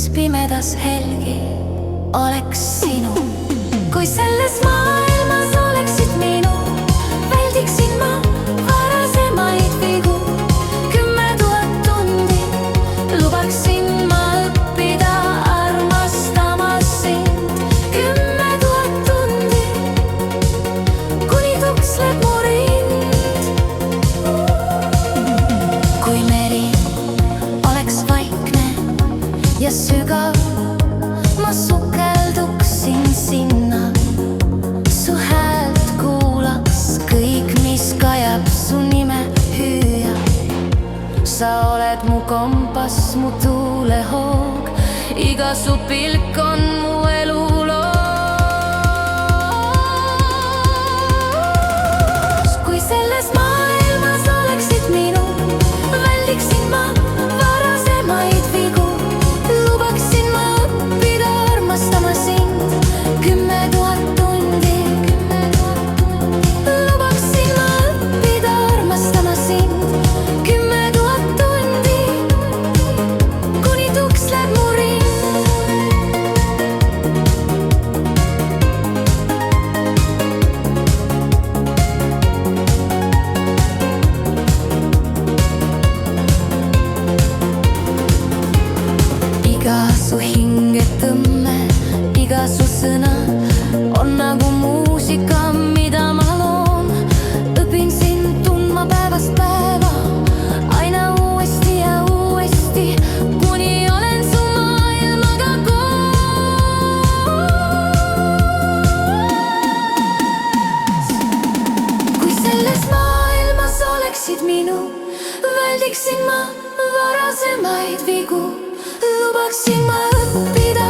mis pimedas helgi oleks sinu. Kui selles maailmas oleksid minu, väldiksin ma varasemaid vigu. 10 000 tundi lubaksin ma õppida armastama sind. 10 000 tundi, kuni tuksleb mu rind. Kui meri oleks vaikne ja sügav, ma sukelduksin sinna. Su häält kuulaks kõik, mis kajab, su nime hüüa. Sa oled mu kompass, mu tuulehoog, iga su pilk on mu eluloos. Kui selles maailmas oleksid minu, väldiksin ma varasemaid vigu. Lubaksin ma õppida armastama sind. 10 000 tundi, lubaksin ma õppida armastama sind. 10 000 tundi, kuni tuksleb mu rind. Iga su hingetõmme, iga su sõna on nagu muusika, mida ma loon. Õpin sind tundma päevast päeva, aina uuesti ja uuesti, kuni olen su maailmaga koos. Kui selles maailmas oleksid minu, väldiksin ma varasemaid vigu. Lubaksin ma õppida